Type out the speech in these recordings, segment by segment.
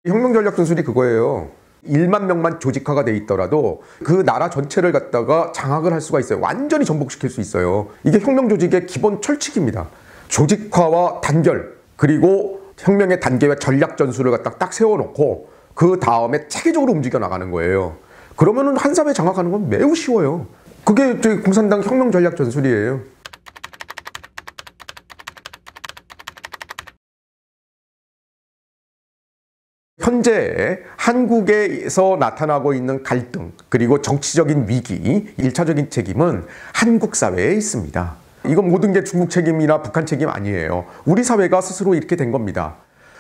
혁명 전략 전술이 그거예요. 1만 명만 조직화가 돼 있더라도 그 나라 전체를 갖다가 장악을 할 수가 있어요. 완전히 전복시킬 수 있어요. 이게 혁명 조직의 기본 철칙입니다. 조직화와 단결, 그리고 혁명의 단계와 전략 전술을 갖다 딱 세워놓고 그 다음에 체계적으로 움직여 나가는 거예요. 그러면은 한 사회 장악하는 건 매우 쉬워요. 그게 저희 공산당 혁명 전략 전술이에요. 현재 한국에서 나타나고 있는 갈등, 그리고 정치적인 위기, 1차적인 책임은 한국 사회에 있습니다. 이건 모든 게 중국 책임이나 북한 책임 아니에요. 우리 사회가 스스로 이렇게 된 겁니다.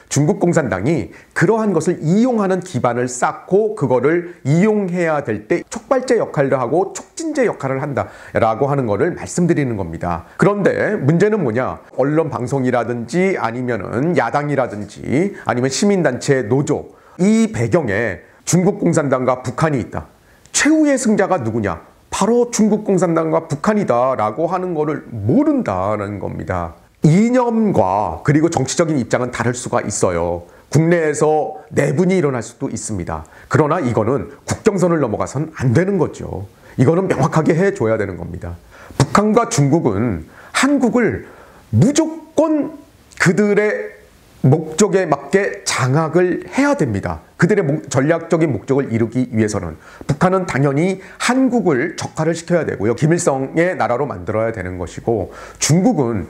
중국 공산당이 그러한 것을 이용하는 기반을 쌓고 그거를 이용해야 될 때 촉발제 역할을 하고 촉진제 역할을 한다라고 하는 거를 말씀드리는 겁니다. 그런데 문제는 뭐냐? 언론 방송이라든지 아니면은 야당이라든지 아니면 시민단체 노조, 이 배경에 중국 공산당과 북한이 있다. 최후의 승자가 누구냐? 바로 중국 공산당과 북한이다라고 하는 거를 모른다는 겁니다. 이념과 그리고 정치적인 입장은 다를 수가 있어요. 국내에서 내분이 일어날 수도 있습니다. 그러나 이거는 국경선을 넘어가선 안 되는 거죠. 이거는 명확하게 해줘야 되는 겁니다. 북한과 중국은 한국을 무조건 그들의 목적에 맞게 장악을 해야 됩니다. 그들의 전략적인 목적을 이루기 위해서는 북한은 당연히 한국을 적화를 시켜야 되고요. 김일성의 나라로 만들어야 되는 것이고, 중국은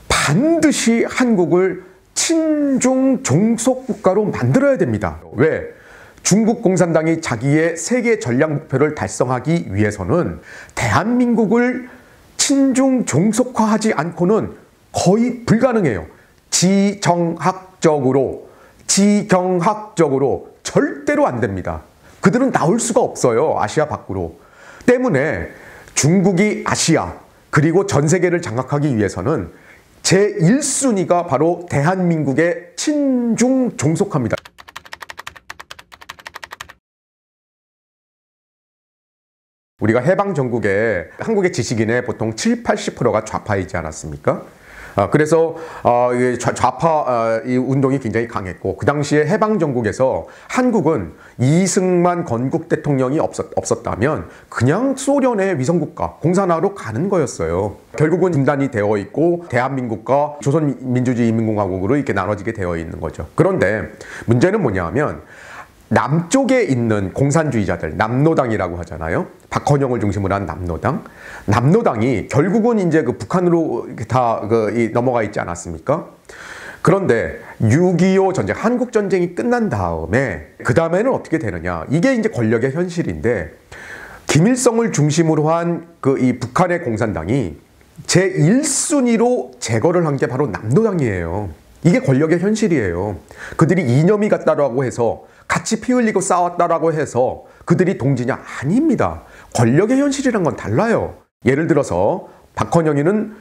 반드시 한국을 친중 종속 국가로 만들어야 됩니다. 왜? 중국 공산당이 자기의 세계 전략 목표를 달성하기 위해서는 대한민국을 친중 종속화하지 않고는 거의 불가능해요. 지정학적으로 절대로 안 됩니다. 그들은 나올 수가 없어요. 아시아 밖으로. 때문에 중국이 아시아 그리고 전 세계를 장악하기 위해서는 제1순위가 바로 대한민국의 친중 종속화입니다. 우리가 해방 전국에 한국의 지식인의 보통 70~80%가 좌파이지 않았습니까? 그래서 좌파 운동이 굉장히 강했고, 그 당시에 해방 전국에서 한국은 이승만 건국 대통령이 없었다면 그냥 소련의 위성국가, 공산화로 가는 거였어요. 결국은 분단이 되어 있고 대한민국과 조선민주주의인민공화국으로 이렇게 나눠지게 되어 있는 거죠. 그런데 문제는 뭐냐면 남쪽에 있는 공산주의자들, 남노당이라고 하잖아요. 박헌영을 중심으로 한 남노당이 결국은 이제 그 북한으로 다 넘어가 있지 않았습니까? 그런데 6.25 전쟁, 한국 전쟁이 끝난 다음에 그 다음에는 어떻게 되느냐? 이게 이제 권력의 현실인데, 김일성을 중심으로 한 이 북한의 공산당이 제1순위로 제거를 한 게 바로 남노당이에요. 이게 권력의 현실이에요. 그들이 이념이 같다라고 해서 같이 피 흘리고 싸웠다라고 해서 그들이 동지냐? 아닙니다. 권력의 현실이란 건 달라요. 예를 들어서 박헌영이는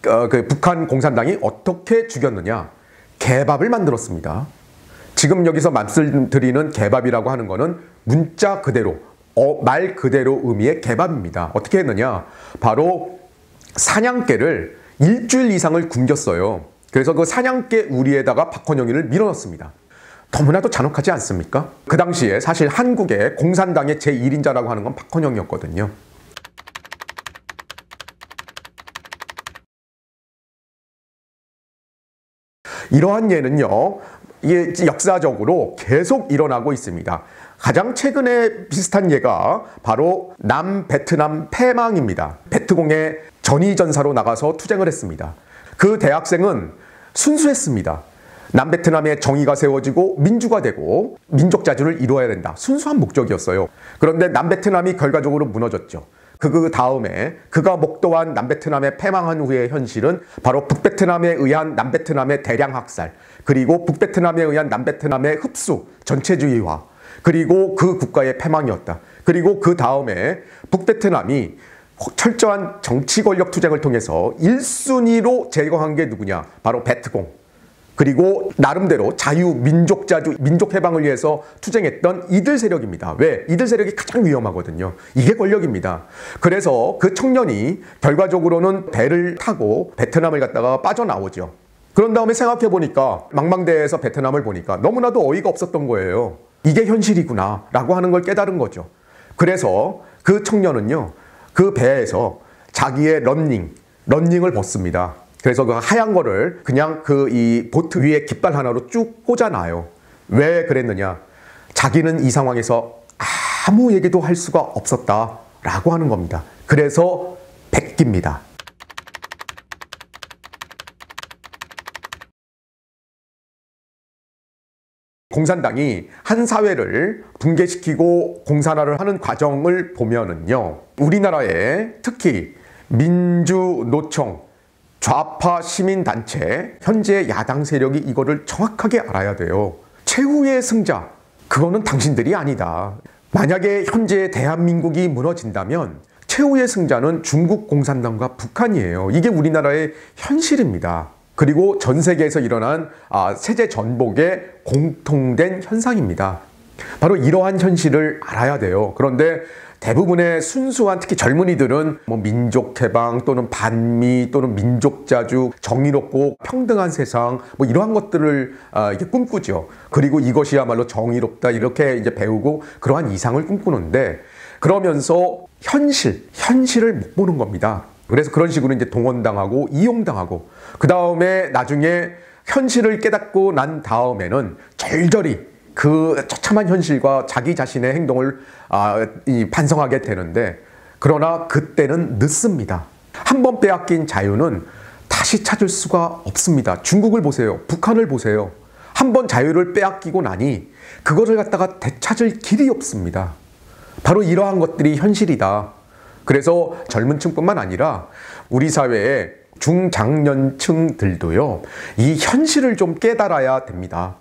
그 북한 공산당이 어떻게 죽였느냐? 개밥을 만들었습니다. 지금 여기서 말씀드리는 개밥이라고 하는 거는 문자 그대로, 말 그대로 의미의 개밥입니다. 어떻게 했느냐? 바로 사냥개를 일주일 이상을 굶겼어요. 그래서 그 사냥개 우리에다가 박헌영이를 밀어넣습니다. 너무나도 잔혹하지 않습니까? 그 당시에 사실 한국의 공산당의 제1인자라고 하는 건 박헌영이었거든요. 이러한 예는요, 이게 역사적으로 계속 일어나고 있습니다. 가장 최근에 비슷한 예가 바로 남베트남 패망입니다. 베트공에 전위전사로 나가서 투쟁을 했습니다. 그 대학생은 순수했습니다. 남베트남의 정의가 세워지고 민주가 되고 민족 자주를 이루어야 된다. 순수한 목적이었어요. 그런데 남베트남이 결과적으로 무너졌죠. 그 다음에 그가 목도한 남베트남의 패망한 후의 현실은 바로 북베트남에 의한 남베트남의 대량 학살, 그리고 북베트남에 의한 남베트남의 흡수, 전체주의화, 그리고 그 국가의 패망이었다. 그리고 그 다음에 북베트남이 철저한 정치 권력 투쟁을 통해서 1순위로 제거한 게 누구냐? 바로 베트공. 그리고 나름대로 민족자주, 민족해방을 위해서 투쟁했던 이들 세력입니다. 왜? 이들 세력이 가장 위험하거든요. 이게 권력입니다. 그래서 그 청년이 결과적으로는 배를 타고 베트남을 갔다가 빠져나오죠. 그런 다음에 생각해 보니까 망망대해에서 베트남을 보니까 너무나도 어이가 없었던 거예요. 이게 현실이구나 라고 하는 걸 깨달은 거죠. 그래서 그 청년은요, 그 배에서 자기의 런닝을 벗습니다. 그래서 그 하얀 거를 그냥 그 이 보트 위에 깃발 하나로 쭉 꽂아놔요. 왜 그랬느냐? 자기는 이 상황에서 아무 얘기도 할 수가 없었다라고 하는 겁니다. 그래서 베낍니다. 공산당이 한 사회를 붕괴시키고 공산화를 하는 과정을 보면은요, 우리나라에 특히 민주노총, 좌파 시민단체, 현재 야당 세력이 이거를 정확하게 알아야 돼요. 최후의 승자, 그거는 당신들이 아니다. 만약에 현재 대한민국이 무너진다면 최후의 승자는 중국 공산당과 북한이에요. 이게 우리나라의 현실입니다. 그리고 전 세계에서 일어난 세제 전복의 공통된 현상입니다. 바로 이러한 현실을 알아야 돼요. 그런데 대부분의 순수한 특히 젊은이들은 뭐 민족해방 또는 반미 또는 민족자주, 정의롭고 평등한 세상 뭐 이러한 것들을 이게 꿈꾸죠. 그리고 이것이야말로 정의롭다 이렇게 이제 배우고 그러한 이상을 꿈꾸는데 그러면서 현실을 못 보는 겁니다. 그래서 그런 식으로 이제 동원당하고 이용당하고 그 다음에 나중에 현실을 깨닫고 난 다음에는 절절히 그 처참한 현실과 자기 자신의 행동을 반성하게 되는데 그러나 그때는 늦습니다. 한 번 빼앗긴 자유는 다시 찾을 수가 없습니다. 중국을 보세요. 북한을 보세요. 한 번 자유를 빼앗기고 나니 그거를 갖다가 되찾을 길이 없습니다. 바로 이러한 것들이 현실이다. 그래서 젊은 층뿐만 아니라 우리 사회의 중장년층들도요, 이 현실을 좀 깨달아야 됩니다.